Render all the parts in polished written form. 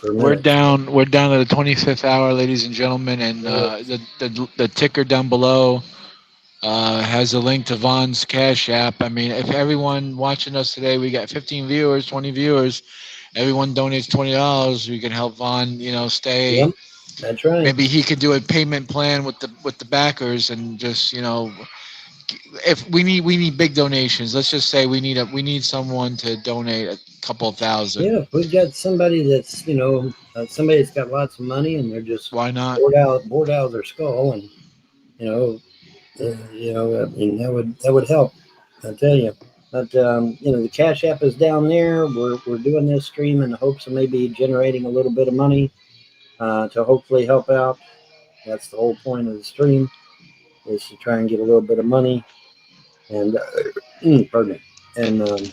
per We're minute. down. We're down to the 25th hour, ladies and gentlemen, and the ticker down below has a link to Vaughn's Cash App. I mean, if everyone watching us today, we got 15 viewers, 20 viewers. Everyone donates $20. We can help Vaughn, stay. Yep, that's right. Maybe he could do a payment plan with the backers, and just if we need big donations. Let's just say we need someone to donate a couple of thousand. Yeah, if we've got somebody that's somebody that's got lots of money and they're just Why not? bored out of their skull, and you know, I mean that would help. I tell you. But the Cash App is down there. We're doing this stream in the hopes of maybe generating a little bit of money to hopefully help out. That's the whole point of the stream, is to try and get a little bit of money and pardon me, and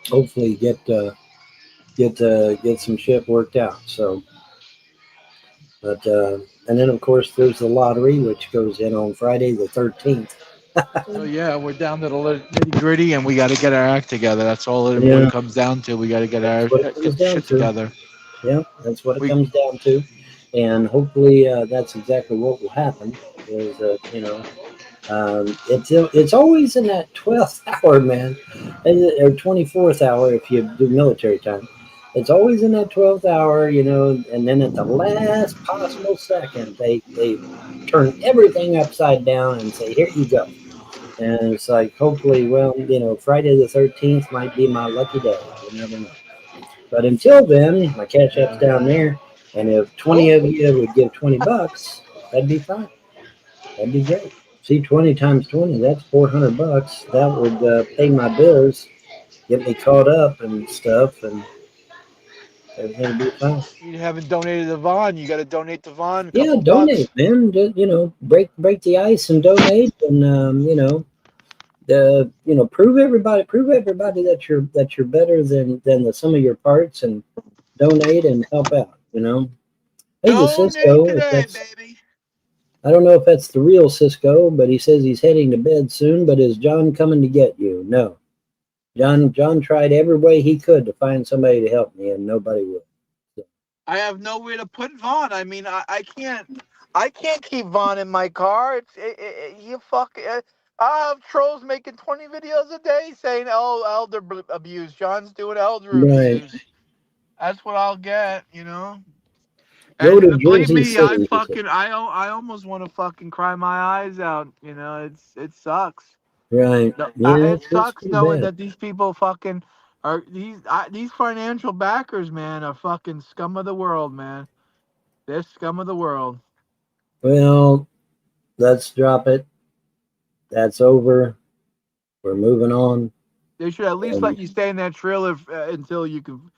hopefully get some shit worked out. So, but and then of course there's the lottery, which goes in on Friday the 13th. So yeah, we're down to the nitty gritty, and we got to get our act together. That's all what Yeah, it comes down to. We got to that's what it comes get the down shit to. together. Yeah, that's what it We comes down to, and hopefully that's exactly what will happen. Is it's always in that 12th hour, man, or 24th hour if you do military time. It's always in that 12th hour, and then at the last possible second, they turn everything upside down and say, "Here you go." And it's like, hopefully, well, Friday the 13th might be my lucky day. You never know. But until then, my cash app's down there, and if 20 of you would give $20, that'd be fine. That'd be great. See, 20 times 20, that's $400. That would pay my bills, get me caught up and stuff, and everything would be fine. you haven't donated to Vaughn. You got to donate to Vaughn a Yeah, couple bucks. donate, man. Just, break the ice and donate, and prove everybody that you're better than the sum of your parts, and donate and help out. Hey, the Donate Cisco, if today, that's baby. I don't know if that's the real Cisco, but he says he's heading to bed soon. But is John coming to get you? No. John tried every way he could to find somebody to help me, and nobody would. So, I have nowhere to put Vaughn. I mean, I can't. I can't keep Vaughn in my car. You fuck. I have trolls making 20 videos a day saying, "Oh, abuse." John's doing elder right. abuse. That's what I'll get. Go to And believe Jersey me, I City, he said. fucking I almost want to fucking cry my eyes out. It sucks. Right. No, Yeah, it it's sucks pretty knowing bad. that these people fucking are these financial backers, man, are fucking scum of the world, man. They're scum of the world. Well, let's drop it. That's over. We're moving on. They should at least let And you stay in that trailer until you can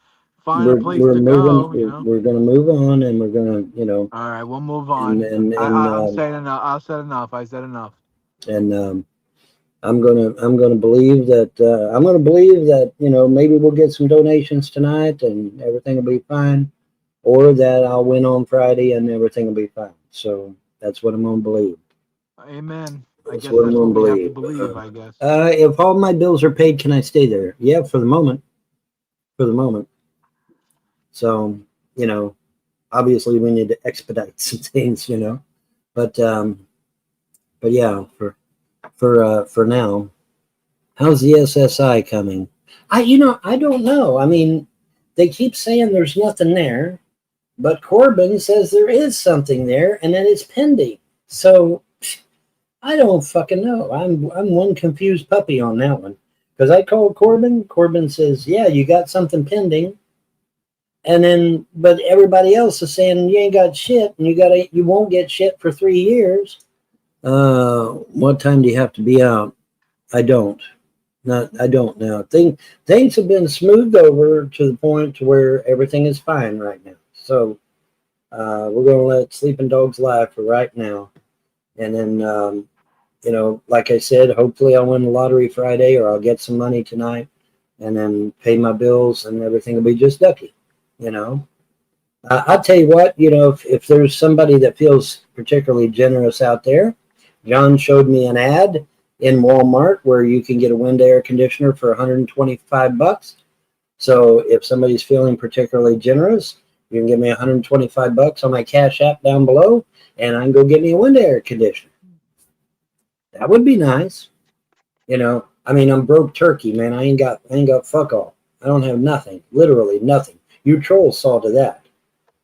find a we're place we're to moving. go. We're going to move on, and we're going to, All right, we'll move and on. and and I'm saying enough. I said enough. I said enough. and I'm gonna believe that maybe we'll get some donations tonight and everything will be fine, or that I'll win on Friday and everything will be fine. So that's what I'm gonna believe. Amen. I That's guess what I'm that's what gonna we have to believe. believe. I guess. If all my bills are paid, can I stay there? Yeah, for the moment. For the moment. So you know, obviously we need to expedite some things. But yeah, for now. How's the SSI coming? I don't know. I mean, they keep saying there's nothing there, but Corbin says there is something there and that it's pending. So I don't fucking know. I'm one confused puppy on that one. Because I called Corbin. Corbin says, "Yeah, you got something pending," and then but everybody else is saying you ain't got shit, and you won't get shit for 3 years. What time do you have to be out? I don't. Not, I don't now. Things have been smoothed over to the point to where everything is fine right now. So we're going to let sleeping dogs lie for right now. And then, like I said, hopefully I'll win the lottery Friday, or I'll get some money tonight, and then pay my bills, and everything will be just ducky. You know, I'll tell you what. If there's somebody that feels particularly generous out there, John showed me an ad in Walmart where you can get a wind air conditioner for $125. So if somebody's feeling particularly generous, you can give me $125 on my Cash App down below, and I can go get me a window air conditioner. That would be nice. I mean, I'm broke turkey, man. I ain't got fuck all. I don't have nothing, literally nothing. You trolls saw to that.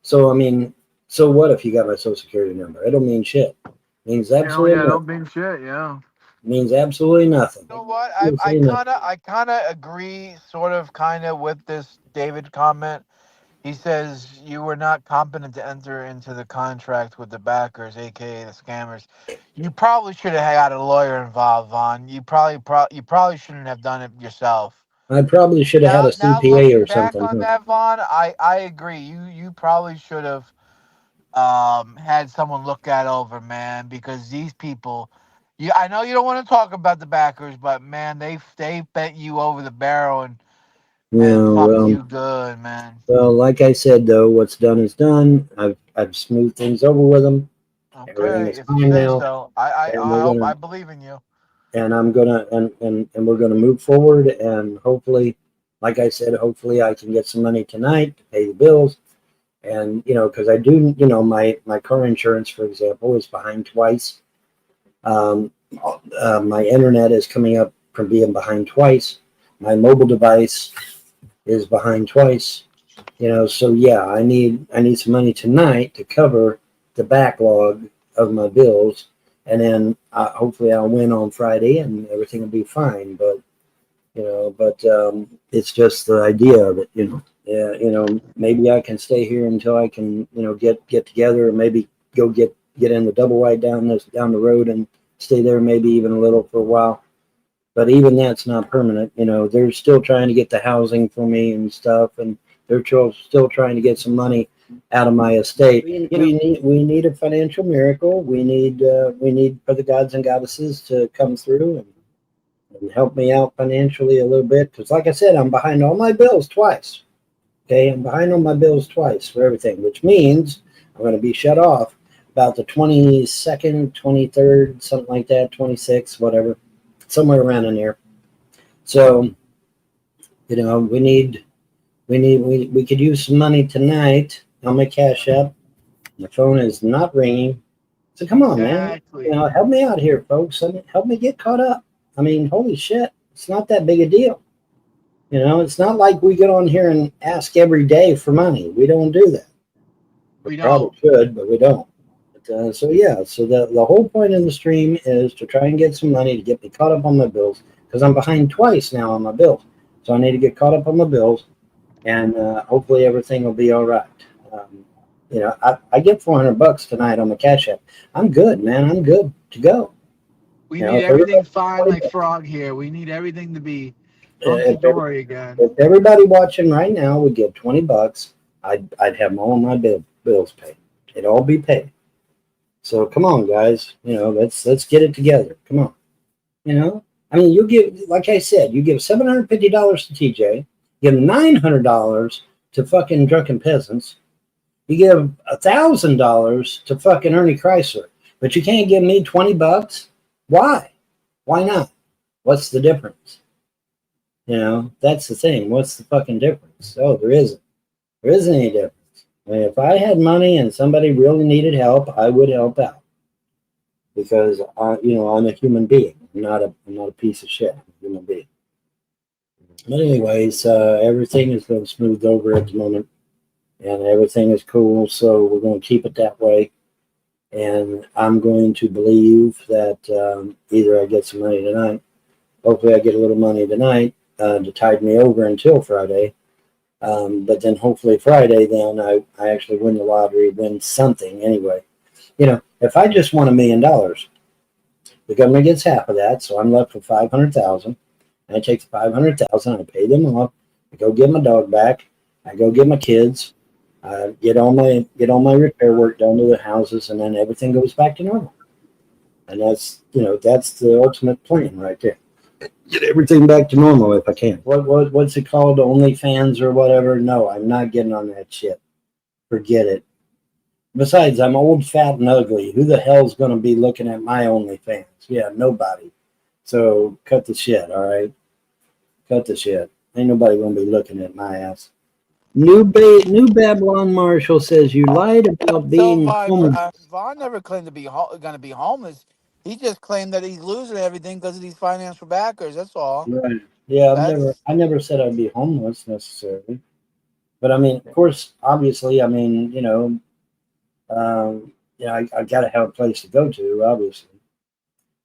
So I mean, so what if you got my social security number? It don't mean shit. It means Hell absolutely yeah, don't nothing. mean shit. Yeah. It means absolutely nothing. You know what? I Absolutely nothing. kind of I kind of agree, sort of, kind of, with this David comment. He says you were not competent to enter into the contract with the backers, aka the scammers. You probably should have had a lawyer involved, Vaughn. You probably shouldn't have done it yourself. I probably should have had a Now CPA looking or back something. on Huh? that, Vaughn, I agree. You probably should have had someone look that over, man, because these people. I know you don't want to talk about the backers, but man, they bent you over the barrel and Yeah, fucked well, you good, man. like I said though, what's done is done. I've smoothed things over with them. Everything Okay, is if you fine say now, so. I and I we're hope gonna I believe in you. and I'm gonna and we're gonna move forward, and hopefully, like I said, hopefully I can get some money tonight to pay the bills. And because I do, my car insurance, for example, is behind twice. Um, my internet is coming up from being behind twice. My mobile device is behind twice. So yeah, I need some money tonight to cover the backlog of my bills, and then hopefully I'll win on Friday and everything will be fine. But it's just the idea of it. Yeah, maybe I can stay here until I can, get together, or maybe go get in the double wide down the road and stay there maybe even a little for a while. But even that's not permanent. They're still trying to get the housing for me and stuff, and they're still trying to get some money out of my estate. We need a financial miracle. We need for the gods and goddesses to come through and help me out financially a little bit, because like I said, I'm behind all my bills twice. Okay, I'm behind on my bills twice for everything, which means I'm going to be shut off about the 22nd, 23rd, something like that, 26th, whatever, somewhere around in there. So, we could use some money tonight on my Cash App. My phone is not ringing. So come on, man. Exactly. Help me out here, folks. Help me get caught up. I mean, holy shit, it's not that big a deal. It's not like we get on here and ask every day for money. We don't do that. We We probably don't. should, but we don't. So yeah, so the whole point of the stream is to try and get some money to get me caught up on my bills, because I'm behind twice now on my bills. So I need to get caught up on my bills, and hopefully everything will be all right. Um, I get $400 tonight on the Cash App. I'm good, man. I'm good to go. We need If everything everybody, fine like Frog here. We need everything to be hunky if, dory again. if everybody watching right now would give $20, I'd have all my bills paid. It'd all be paid. So come on, guys. Let's get it together. Come on. I mean, you give, like I said, you give $750 to TJ, you give $900 to fucking drunken peasants, you give $1,000 to fucking Ernie Chrysler, but you can't give me $20. Why? Why not? What's the difference? That's the thing. What's the fucking difference? Oh, there isn't. There isn't any difference. I mean, if I had money and somebody really needed help, I would help out, because I'm a human being. I'm not a piece of shit. I'm a human being. But anyways, everything is going smooth over at the moment, and everything is cool. So we're going to keep it that way. And I'm going to believe that either I get some money tonight. Hopefully, I get a little money tonight to tide me over until Friday. But then hopefully Friday, then I actually win the lottery, win something anyway. If I just won $1,000,000, the government gets half of that, so I'm left with 500,000. I take the 500,000, I pay them off. I go get my dog back. I go get my kids. Get all my repair work done to the houses, and then everything goes back to normal. And that's the ultimate plan right there. Get everything back to normal if I can. What's it called? OnlyFans or whatever? No, I'm not getting on that shit. Forget it. Besides, I'm old, fat, and ugly. Who the hell's going to be looking at my OnlyFans? Yeah, nobody. So cut the shit, all right? Cut the shit. Ain't nobody gonna be looking at my ass. New Babylon Marshall says you lied about being homeless. Vaughn never claimed to be going to be homeless. He just claimed that he's losing everything because of these financial backers. That's all. Right. Yeah, That's I never said I'd be homeless necessarily. But I mean, of course, obviously, I mean, I got to have a place to go to, obviously.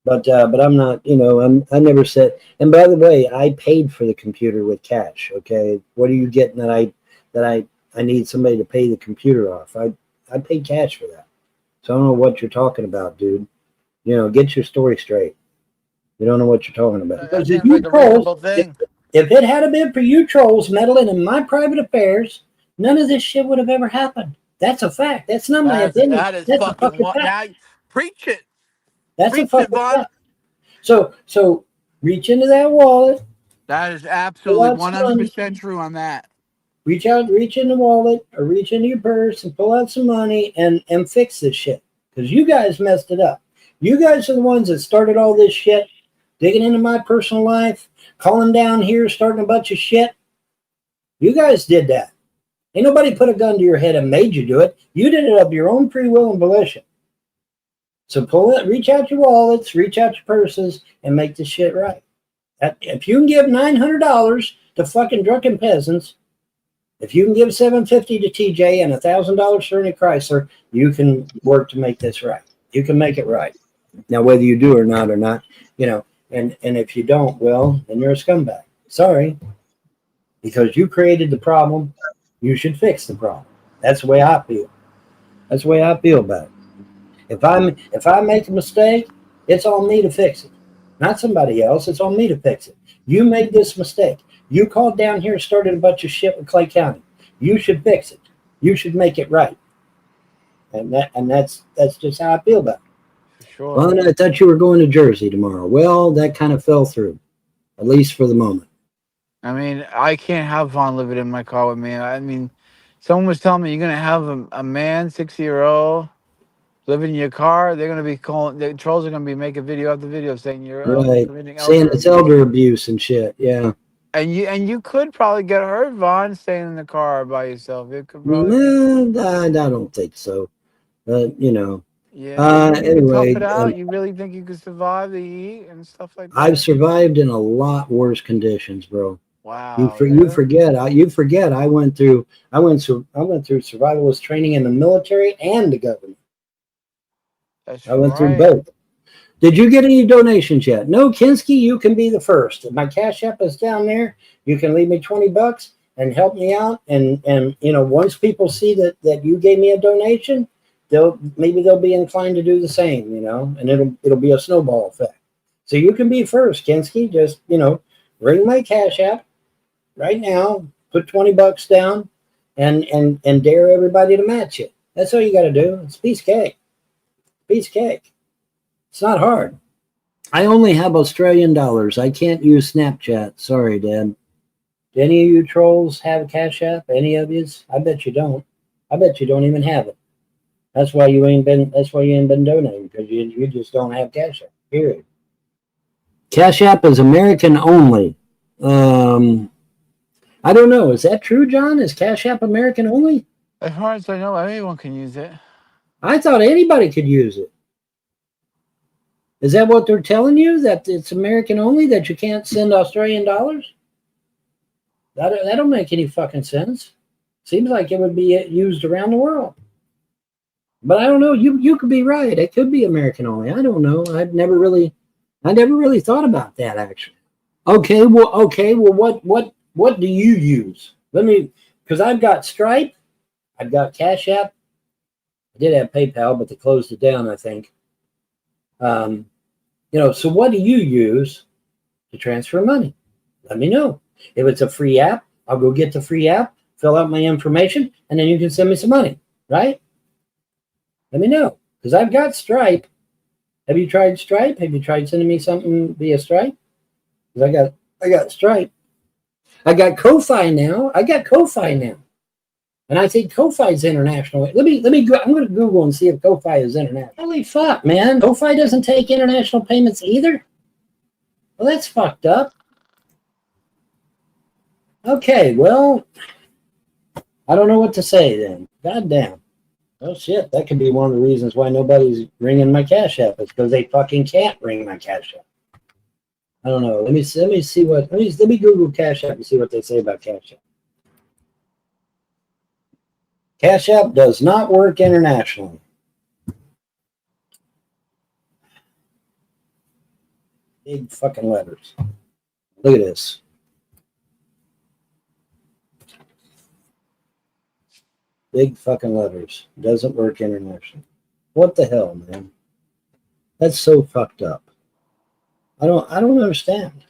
But I'm not, I never said. And by the way, I paid for the computer with cash. Okay, what are you getting that I need somebody to pay the computer off? I paid cash for that. So I don't know what you're talking about, dude. Get your story straight. You don't know what you're talking about. that Because if seems you like a trolls, reasonable thing. if it had been for you trolls meddling in my private affairs, none of this shit would have ever happened. That's a fact. That's not my opinion. That is That's a fucking fucking what fact. now. Preach it, That's a preach it, fucking Vaughn. fact. So reach into that wallet, That is pull absolutely out some money, 100% true on that. reach in the wallet or reach into your purse and pull out some money and fix this shit. Because you guys messed it up. You guys are the ones that started all this shit, digging into my personal life, calling down here, starting a bunch of shit. You guys did that. Ain't nobody put a gun to your head and made you do it. You did it of your own free will and volition. So reach out your wallets, reach out your purses, and make this shit right. If you can give $900 to fucking drunken peasants, if you can give $750 to TJ and $1,000 to Ernie Chrysler, you can work to make this right. You can make it right. Now, whether you do or not, and if you don't, well, then you're a scumbag. Sorry. Because you created the problem, you should fix the problem. That's the way I feel. That's the way I feel about it. If I make a mistake, it's on me to fix it. Not somebody else. It's on me to fix it. You made this mistake. You called down here and started a bunch of shit with Clay County. You should fix it. You should make it right. And that's just how I feel about it. For sure. Well, I thought you were going to Jersey tomorrow. Well, that kind of fell through, at least for the moment. I mean, I can't have Vaughn living in my car with me. I mean, someone was telling me you're gonna have a man, 60-year-old, living in your car. They're gonna be calling. The trolls are gonna be making video after video saying you're Right. committing Saying elder it's abuse. elder abuse and shit. Yeah. And you could probably get hurt, Vaughn, staying in the car by yourself. It could probably. I don't think so. But, Yeah. You could tough anyway, it out. You really think you could survive the heat and stuff like that? I've survived in a lot worse conditions, bro. Wow. You forget. I went through survivalist training in the military and the government. That's I went through right. both. Did you get any donations yet? No, Kinski, you can be the first. My Cash App is down there. You can leave me $20 and help me out. And once people see that you gave me a donation, they'll be inclined to do the same, and it'll be a snowball effect. So you can be first, Kinski. Just, ring my Cash App right now, put $20 down and dare everybody to match it. That's all you got to do. It's a piece of cake. Piece of cake. It's not hard. I only have Australian dollars. I can't use Snapchat. Sorry, Dad. Do any of you trolls have Cash App? Any of yous? I bet you don't. I bet you don't even have it. That's why you ain't been donating, because you just don't have Cash App. Period. Cash App is American only. I don't know. Is that true, John? Is Cash App American only? As far as I know, anyone can use it. I thought anybody could use it. Is that what they're telling you? That it's American only? That you can't send Australian dollars? That don't make any fucking sense. Seems like it would be used around the world. But I don't know. You could be right. It could be American only. I don't know. I never really thought about that actually. Okay. Well, what do you use? Because I've got Stripe, I've got Cash App. I did have PayPal, but they closed it down, I think. So what do you use to transfer money? Let me know. If it's a free app, I'll go get the free app, fill out my information, and then you can send me some money, right? Let me know, because I've got Stripe. Have you tried Stripe? Have you tried sending me something via Stripe? Because I got Stripe. I got Ko-Fi now. And I think Ko-Fi is international. Let me go. I'm going to Google and see if Ko-Fi is international. Holy fuck, man. Ko-Fi doesn't take international payments either? Well, that's fucked up. Okay, well, I don't know what to say then. God damn. Oh shit, that could be one of the reasons why nobody's ringing my Cash App. It's because they fucking can't ring my Cash App. I don't know. Let me see what let me Google Cash App and see what they say about Cash App. Cash App does not work internationally. Big fucking letters. Look at this. Big fucking letters. Doesn't work internationally. What the hell, man? That's so fucked up. I don't understand.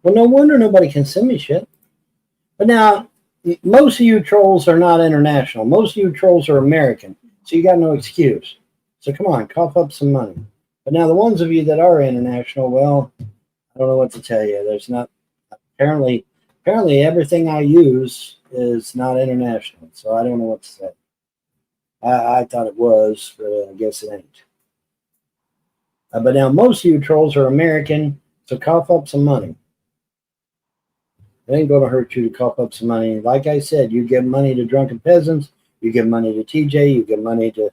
Well, no wonder nobody can send me shit. But now, most of you trolls are not international. Most of you trolls are American. So you got no excuse. So come on, cough up some money. But now the ones of you that are international, well, I don't know what to tell you. There's not apparently everything I use is not international. So I don't know what to say. I thought it was, but I guess it ain't. But now most of you trolls are American, so cough up some money. It ain't going to hurt you to cough up some money. Like I said, you give money to drunken peasants, you give money to TJ, you give money to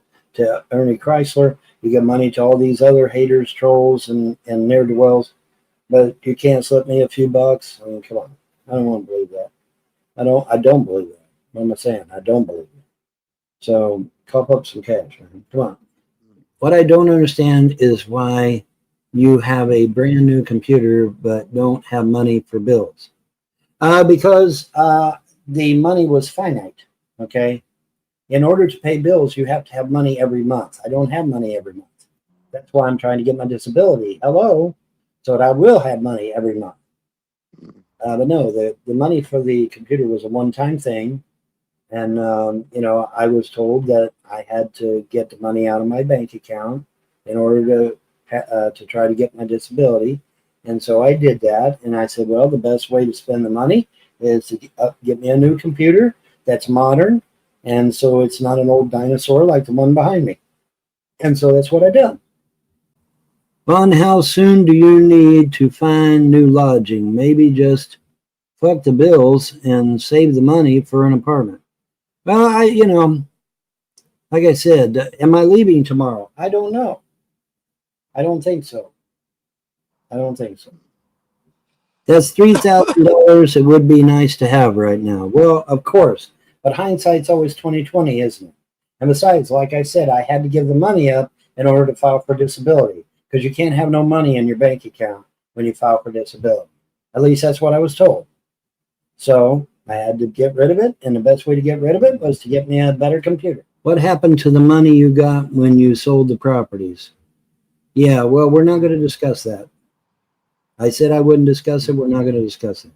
Ernie Chrysler, you give money to all these other haters, trolls, and ne'er-do-wells, but you can't slip me a few bucks. I mean, come on. I don't want to believe that. I don't believe that. What am I saying? I don't believe it. So cough up some cash, man. Come on. What I don't understand is why you have a brand new computer but don't have money for bills. Because the money was finite, okay? In order to pay bills, you have to have money every month. I don't have money every month. That's why I'm trying to get my disability. Hello? So that I will have money every month. But no, the money for the computer was a one-time thing. And, I was told that I had to get the money out of my bank account in order to try to get my disability. And so I did that. And I said, well, the best way to spend the money is to get me a new computer that's modern. And so it's not an old dinosaur like the one behind me. And so that's what I did. Well, and how soon do you need to find new lodging? Maybe just fuck the bills and save the money for an apartment. Well, like I said, am I leaving tomorrow? I don't know. I don't think so. That's $3,000 it would be nice to have right now. Well, of course, but hindsight's always 20/20, isn't it? And besides, like I said, I had to give the money up in order to file for disability because you can't have no money in your bank account when you file for disability. At least that's what I was told. So I had to get rid of it, and the best way to get rid of it was to get me a better computer. What happened to the money you got when you sold the properties? Yeah, well, we're not going to discuss that. I said I wouldn't discuss it. We're not going to discuss it.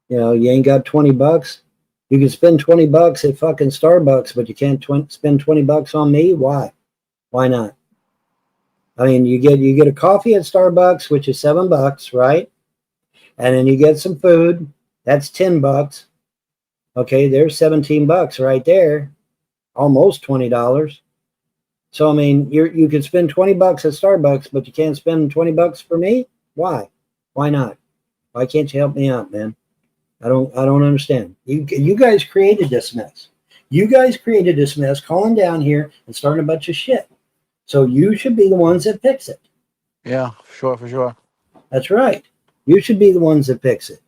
You ain't got 20 bucks. You can spend 20 bucks at fucking Starbucks, but you can't spend 20 bucks on me. Why? Why not? I mean, you get a coffee at Starbucks, which is $7, right? And then you get some food. That's 10 bucks. Okay, there's 17 bucks right there. Almost $20. So I mean, you can spend 20 bucks at Starbucks, but you can't spend 20 bucks for me? Why? Why not? Why can't you help me out, man? I don't understand. You guys created this mess. You guys created this mess, calling down here and starting a bunch of shit. So you should be the ones that fix it. Yeah, sure, for sure. That's right. You should be the ones that fix it.